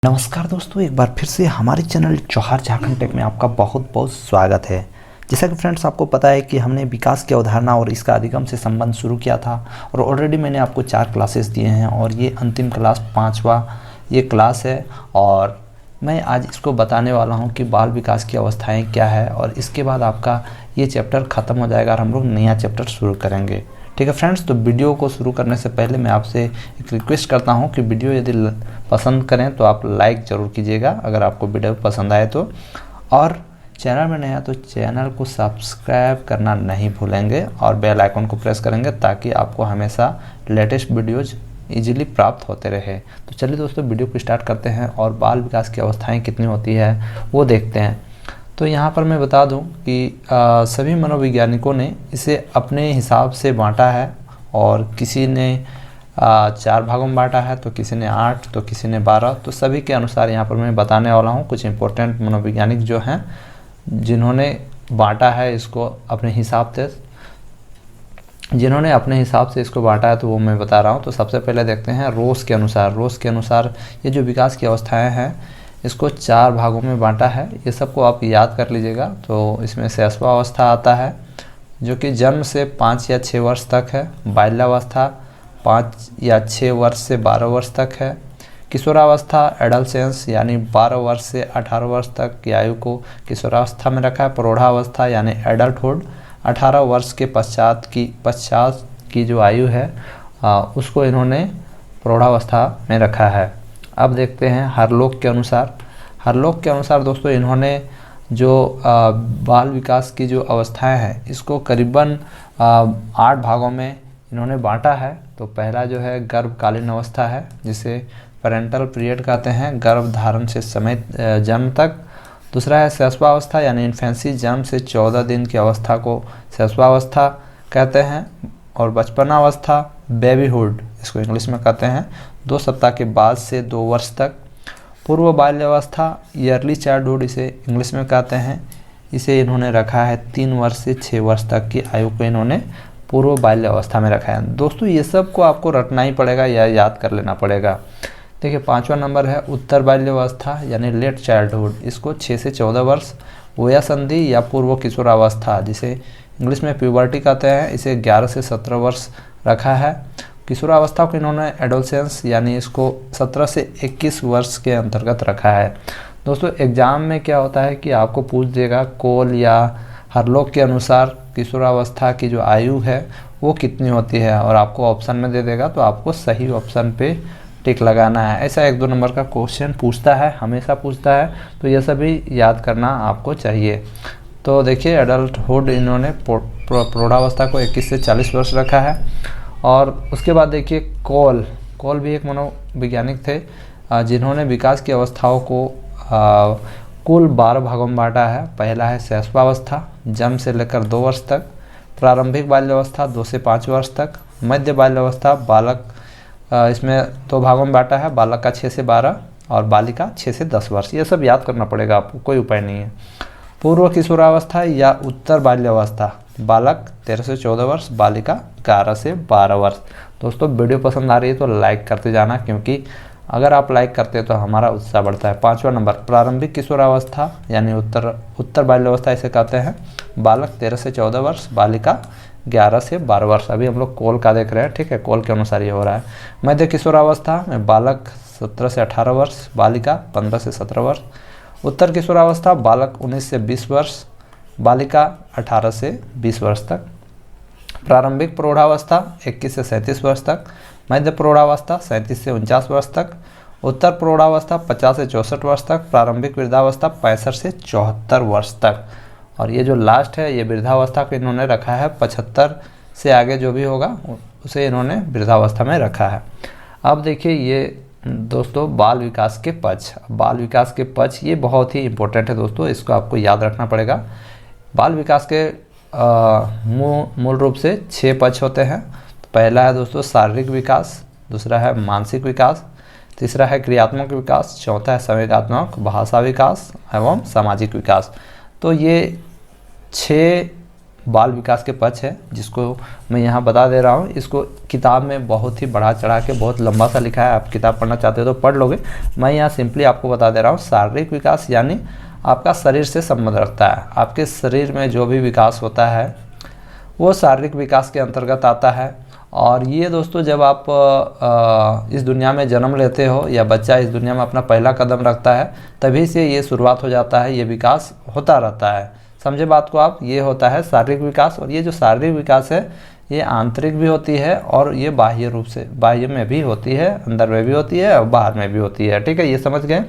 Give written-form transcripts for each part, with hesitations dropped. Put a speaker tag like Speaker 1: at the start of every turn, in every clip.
Speaker 1: नमस्कार दोस्तों, एक बार फिर से हमारे चैनल जौहर झारखंड टेक में आपका बहुत बहुत स्वागत है। जैसा कि फ्रेंड्स आपको पता है कि हमने विकास की अवधारणा और इसका अधिगम से संबंध शुरू किया था और ऑलरेडी मैंने आपको 4 क्लासेस दिए हैं और ये अंतिम क्लास 5वां ये क्लास है। और मैं आज इसको बताने वाला हूँ कि बाल विकास की अवस्थाएँ क्या है और इसके बाद आपका ये चैप्टर ख़त्म हो जाएगा और हम लोग नया चैप्टर शुरू करेंगे। ठीक है फ्रेंड्स, तो वीडियो को शुरू करने से पहले मैं आपसे एक रिक्वेस्ट करता हूं कि वीडियो यदि पसंद करें तो आप लाइक ज़रूर कीजिएगा अगर आपको वीडियो पसंद आए तो, और चैनल में नया तो चैनल को सब्सक्राइब करना नहीं भूलेंगे और बेल आइकन को प्रेस करेंगे ताकि आपको हमेशा लेटेस्ट वीडियोज़ ईजिली प्राप्त होते रहे। तो चलिए दोस्तों, वीडियो को स्टार्ट करते हैं और बाल विकास की अवस्थाएँ कितनी होती है वो देखते हैं। तो यहाँ पर मैं बता दूं कि सभी मनोवैज्ञानिकों ने इसे अपने हिसाब से बांटा है और किसी ने 4 भागों में बांटा है, तो किसी ने 8, तो किसी ने 12। तो सभी के अनुसार यहाँ पर मैं बताने वाला हूँ कुछ इम्पोर्टेंट मनोवैज्ञानिक जो हैं जिन्होंने बांटा है इसको अपने हिसाब से, इसको बांटा है, तो वो मैं बता रहा हूँ। तो सबसे पहले देखते हैं रोस के अनुसार ये जो विकास की अवस्थाएँ हैं इसको 4 भागों में बांटा है। ये सबको आप याद कर लीजिएगा। तो इसमें शैशवावस्था आता है जो कि जन्म से 5 या 6 वर्ष तक है। बाल्यावस्था 5 या 6 वर्ष से 12 वर्ष तक है। किशोरावस्था एडोलसेंस यानी 12 वर्ष से 18 वर्ष तक की आयु को किशोरावस्था में रखा है। प्रौढ़ावस्था यानी एडल्टहुड 18 वर्ष के पश्चात की जो आयु है उसको इन्होंने प्रौढ़ावस्था में रखा है। अब देखते हैं हरलोक के अनुसार दोस्तों इन्होंने जो बाल विकास की जो अवस्थाएं हैं इसको करीबन 8 भागों में इन्होंने बांटा है। तो पहला जो है गर्भकालीन अवस्था है जिसे पेरेंटल पीरियड कहते हैं, गर्भ धारण से समय जन्म तक। दूसरा है शैशवावस्था यानी इन्फेंसी, जन्म से 14 दिन की अवस्था को शैशवावस्था कहते हैं। और बचपनावस्था बेबीहुड इसको इंग्लिश में कहते हैं, 2 सप्ताह के बाद से 2 वर्ष तक। पूर्व बाल्यावस्था ईयरली चाइल्डहुड इसे इंग्लिश में कहते हैं, इसे इन्होंने रखा है 3 वर्ष से 6 वर्ष तक की आयु को इन्होंने पूर्व बाल्यावस्था में रखा है। दोस्तों ये सब को आपको रटना ही पड़ेगा या याद कर लेना पड़ेगा। देखिए 5वां नंबर है उत्तर बाल्यावस्था यानी लेट चाइल्डहुड, इसको 6 से 14 वर्ष। वयासंधि या पूर्व किशोरावस्था जिसे इंग्लिश में प्यूबर्टी कहते हैं, इसे 11 से 17 वर्ष रखा है। किशोरावस्था को इन्होंने एडोलसेंस यानी इसको 17 से 21 वर्ष के अंतर्गत रखा है। दोस्तों एग्जाम में क्या होता है कि आपको पूछ देगा कोल या हरलोक के अनुसार किशोरावस्था की जो आयु है वो कितनी होती है और आपको ऑप्शन में दे देगा, तो आपको सही ऑप्शन पे टिक लगाना है। ऐसा 1-2 नंबर का क्वेश्चन पूछता है, हमेशा पूछता है, तो ये सभी याद करना आपको चाहिए। तो देखिए एडल्टहुड इन्होंने प्रौढ़ावस्था को 21 से 40 वर्ष रखा है। और उसके बाद देखिए कोल भी एक मनोवैज्ञानिक थे जिन्होंने विकास की अवस्थाओं को कुल 12 भागों में बांटा है। पहला है शैशवावस्था, जन्म से लेकर 2 वर्ष तक। प्रारंभिक बाल्यावस्था 2 से 5 वर्ष तक। मध्य बाल्यावस्था बालक इसमें 2 भागों में बांटा है, बालक का 6 से 12 और बालिका 6 से 10 वर्ष। ये सब याद करना पड़ेगा आपको, कोई उपाय नहीं है। पूर्व किशोरावस्था या उत्तर बाल्यावस्था बालक 13 से 14 वर्ष, बालिका 11 से 12 वर्ष। दोस्तों वीडियो पसंद आ रही है तो लाइक करते जाना, क्योंकि अगर आप लाइक करते हैं तो हमारा उत्साह बढ़ता है। 5वां नंबर प्रारंभिक किशोरावस्था यानी उत्तर बाल्यावस्था इसे कहते हैं, बालक 13 से 14 वर्ष, बालिका 11 से 12 वर्ष। अभी हम लोग कोल का देख रहे हैं, ठीक है, कोल के अनुसार ये हो रहा है। मध्य किशोरावस्था में बालक 17 से 18 वर्ष, बालिका 15 से 17 वर्ष। उत्तर किशोरावस्था बालक 19 से 20 वर्ष, बालिका 18 से 20 वर्ष तक। प्रारंभिक प्रौढ़ावस्था 21 से 37 वर्ष तक। मध्य प्रौढ़ावस्था 37 से 49 वर्ष तक। उत्तर प्रौढ़ावस्था 50 से 64 वर्ष तक। प्रारंभिक वृद्धावस्था 65 से 74 वर्ष तक। और ये जो लास्ट है ये वृद्धावस्था को इन्होंने रखा है 75 से आगे जो भी होगा उसे इन्होंने वृद्धावस्था में रखा है। अब देखिए ये दोस्तों बाल विकास के पक्ष ये बहुत ही इम्पोर्टेंट है दोस्तों, इसको आपको याद रखना पड़ेगा। बाल विकास के मूल रूप से 6 पक्ष होते हैं। तो पहला है दोस्तों शारीरिक विकास, दूसरा है मानसिक विकास, तीसरा है क्रियात्मक विकास, चौथा है संवेगात्मक भाषा विकास एवं सामाजिक विकास। तो ये 6 बाल विकास के पक्ष है, जिसको मैं यहाँ बता दे रहा हूँ। इसको किताब में बहुत ही बढ़ा चढ़ा के बहुत लंबा सा लिखा है, आप किताब पढ़ना चाहते हो तो पढ़ लोगे। मैं यहाँ सिंपली आपको बता दे रहा हूँ। शारीरिक विकास यानी आपका शरीर से संबंध रखता है। आपके शरीर में जो भी विकास होता है वो शारीरिक विकास के अंतर्गत आता है। और ये दोस्तों जब आप इस दुनिया में जन्म लेते हो या बच्चा इस दुनिया में अपना पहला कदम रखता है, तभी से ये शुरुआत हो जाता है, ये विकास होता रहता है। समझे बात को आप? ये होता है शारीरिक विकास। और ये जो शारीरिक विकास है ये आंतरिक भी होती है और ये बाह्य रूप से, बाह्य में भी होती है, अंदर में भी होती है और बाहर में भी होती है। ठीक है, ये समझ गए।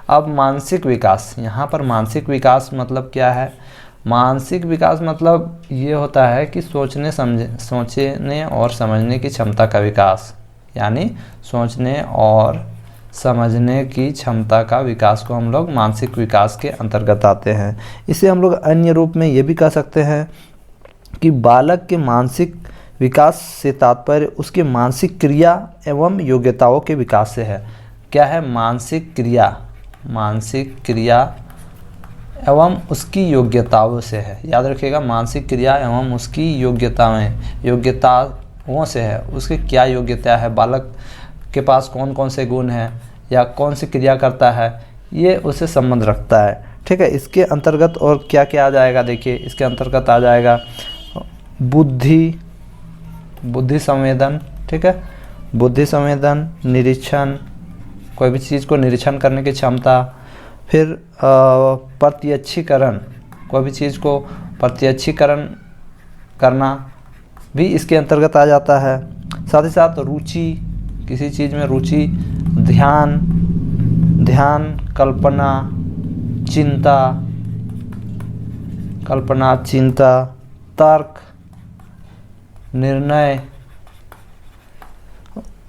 Speaker 1: अब मानसिक विकास, यहाँ पर मानसिक विकास मतलब क्या है? मानसिक विकास मतलब ये होता है कि सोचने और समझने की क्षमता का विकास, यानी सोचने और समझने की क्षमता का विकास को हम लोग मानसिक विकास के अंतर्गत आते हैं। इसे हम लोग अन्य रूप में ये भी कह सकते हैं कि बालक के मानसिक विकास से तात्पर्य उसके मानसिक क्रिया एवं योग्यताओं के विकास से है। क्या है? मानसिक क्रिया एवं उसकी योग्यताओं से है। याद रखिएगा, मानसिक क्रिया एवं उसकी योग्यताओं से है। उसकी क्या योग्यता है, बालक के पास कौन कौन से गुण हैं या कौन सी क्रिया करता है, ये उससे संबंध रखता है। ठीक है, इसके अंतर्गत और क्या क्या आ जाएगा? देखिए, इसके अंतर्गत आ जाएगा बुद्धि संवेदन। ठीक है, बुद्धि संवेदन, निरीक्षण, कोई भी चीज़ को निरीक्षण करने की क्षमता, फिर प्रत्यक्षीकरण, कोई भी चीज़ को प्रत्यक्षीकरण करना भी इसके अंतर्गत आ जाता है। साथ ही साथ रुचि, किसी चीज़ में रुचि, ध्यान, कल्पना, चिंता, तर्क, निर्णय।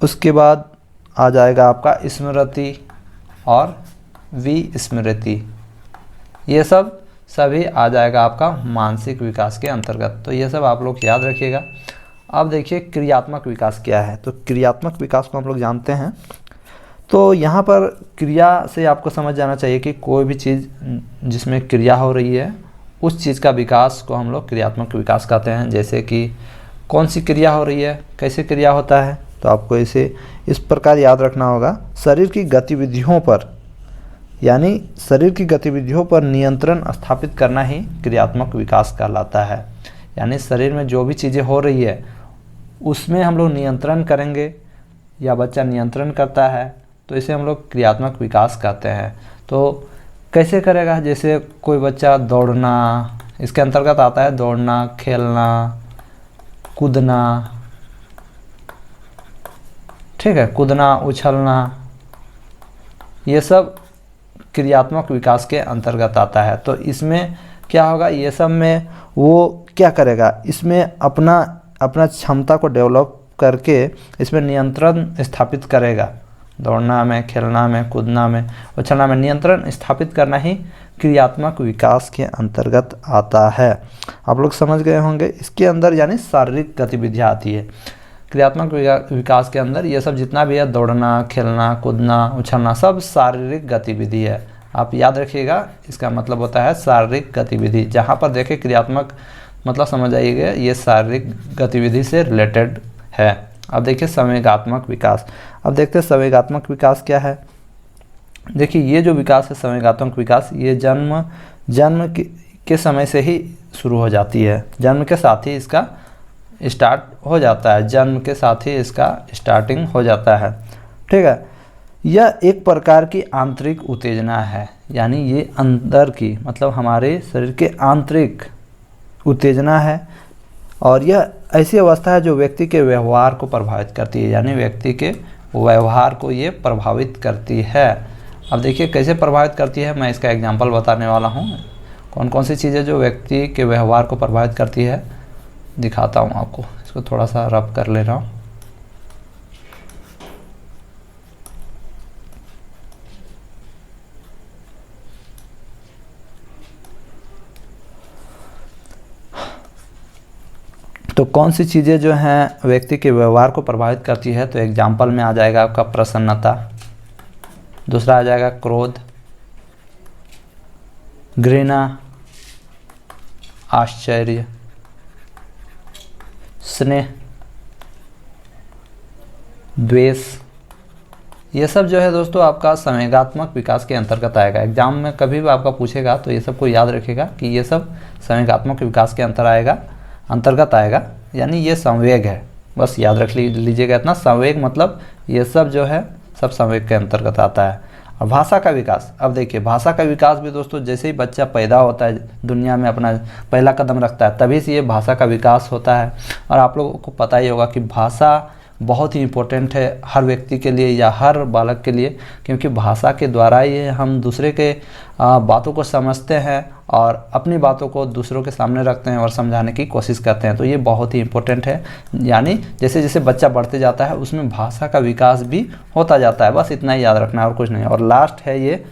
Speaker 1: उसके बाद आ जाएगा आपका स्मृति और विस्मृति। ये सब सभी आ जाएगा आपका मानसिक विकास के अंतर्गत। तो ये सब आप लोग याद रखिएगा। अब देखिए क्रियात्मक विकास क्या है। तो क्रियात्मक विकास को हम लोग जानते हैं। तो यहाँ पर क्रिया से आपको समझ जाना चाहिए कि कोई भी चीज़ जिसमें क्रिया हो रही है उस चीज़ का विकास को हम लोग क्रियात्मक विकास कहते हैं। जैसे कि कौन सी क्रिया हो रही है, कैसे क्रिया होता है, तो आपको इसे इस प्रकार याद रखना होगा। शरीर की गतिविधियों पर, यानी शरीर की गतिविधियों पर नियंत्रण स्थापित करना ही क्रियात्मक विकास कहलाता है। यानी शरीर में जो भी चीज़ें हो रही है उसमें हम लोग नियंत्रण करेंगे या बच्चा नियंत्रण करता है, तो इसे हम लोग क्रियात्मक विकास कहते हैं। तो कैसे करेगा? जैसे कोई बच्चा दौड़ना, इसके अंतर्गत आता है दौड़ना, खेलना, कूदना। ठीक है, कूदना, उछलना, ये सब क्रियात्मक विकास के अंतर्गत आता है। तो इसमें क्या होगा? ये सब में वो क्या करेगा? इसमें अपना क्षमता को डेवलप करके इसमें नियंत्रण स्थापित करेगा। दौड़ना में, खेलना में, कूदना में, उछलना में नियंत्रण स्थापित करना ही क्रियात्मक विकास के अंतर्गत आता है। आप लोग समझ गए होंगे। इसके अंदर यानी शारीरिक गतिविधियाँ आती है क्रियात्मक विकास के अंदर। ये सब जितना भी है, दौड़ना, खेलना, कूदना, उछलना, सब शारीरिक गतिविधि है। आप याद रखिएगा, इसका मतलब होता है शारीरिक गतिविधि। जहाँ पर देखें क्रियात्मक मतलब समझ आइएगा ये शारीरिक गतिविधि से रिलेटेड है। अब देखिए संवेगात्मक विकास। अब देखते हैं संवेगात्मक विकास क्या है। देखिए ये जो विकास है संवेगात्मक विकास, ये जन्म के समय से ही शुरू हो जाती है। जन्म के साथ ही इसका स्टार्ट हो जाता है, जन्म के साथ ही इसका स्टार्टिंग हो जाता है। ठीक है, यह एक प्रकार की आंतरिक उत्तेजना है। यानी ये अंदर की मतलब हमारे शरीर के आंतरिक उत्तेजना है और यह ऐसी अवस्था है जो व्यक्ति के व्यवहार को प्रभावित करती है। यानी व्यक्ति के व्यवहार को ये प्रभावित करती है। अब देखिए कैसे प्रभावित करती है, मैं इसका एग्जांपल बताने वाला हूँ। कौन कौन सी चीज़ें जो व्यक्ति के व्यवहार को प्रभावित करती है दिखाता हूँ आपको। इसको थोड़ा सा रब कर ले रहा हूँ। तो कौन सी चीज़ें जो हैं व्यक्ति के व्यवहार को प्रभावित करती है, तो एग्जाम्पल में आ जाएगा आपका प्रसन्नता, दूसरा आ जाएगा क्रोध, घृणा, आश्चर्य, स्नेह, द्वेष, ये सब जो है दोस्तों आपका संवेगात्मक विकास के अंतर्गत आएगा। एग्जाम में कभी भी आपका पूछेगा तो ये सब को याद रखिएगा कि ये सब संवेगात्मक विकास के अंतर्गत आएगा, यानी ये संवेग है, बस याद रख लीजिएगा इतना। संवेग मतलब ये सब जो है सब संवेग के अंतर्गत आता है। और भाषा का विकास, अब देखिए भाषा का विकास भी दोस्तों जैसे ही बच्चा पैदा होता है, दुनिया में अपना पहला कदम रखता है, तभी से ये भाषा का विकास होता है। और आप लोगों को पता ही होगा कि भाषा बहुत ही इम्पोर्टेंट है हर व्यक्ति के लिए या हर बालक के लिए, क्योंकि भाषा के द्वारा ही हम दूसरे के बातों को समझते हैं और अपनी बातों को दूसरों के सामने रखते हैं और समझाने की कोशिश करते हैं। तो ये बहुत ही इम्पोर्टेंट है, यानी जैसे जैसे बच्चा बढ़ते जाता है उसमें भाषा का विकास भी होता जाता है, बस इतना ही याद रखना और कुछ नहीं। और लास्ट है ये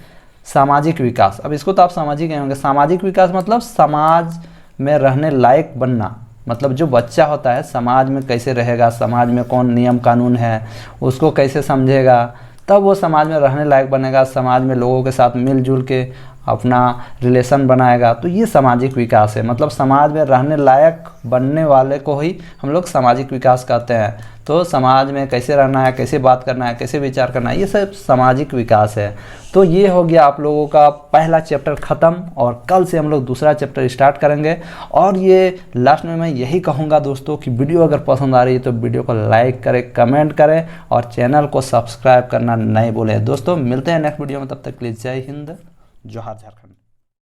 Speaker 1: सामाजिक विकास। अब इसको तो आप सामाजिक कहेंगे, सामाजिक विकास मतलब समाज में रहने लायक बनना, मतलब जो बच्चा होता है समाज में कैसे रहेगा, समाज में कौन नियम कानून है उसको कैसे समझेगा, तब वो समाज में रहने लायक बनेगा, समाज में लोगों के साथ मिलजुल के अपना रिलेशन बनाएगा। तो ये सामाजिक विकास है, मतलब समाज में रहने लायक बनने वाले को ही हम लोग सामाजिक विकास कहते हैं। तो समाज में कैसे रहना है, कैसे बात करना है, कैसे विचार करना है, ये सब सामाजिक विकास है। तो ये हो गया आप लोगों का पहला चैप्टर ख़त्म, और कल से हम लोग दूसरा चैप्टर स्टार्ट करेंगे। और ये लास्ट में मैं यही कहूँगा दोस्तों कि वीडियो अगर पसंद आ रही है तो वीडियो को लाइक करें, कमेंट करें और चैनल को सब्सक्राइब करना नहीं भूलें। दोस्तों मिलते हैं नेक्स्ट वीडियो में, तब तक के लिए जय हिंद, जोहार झारखंड।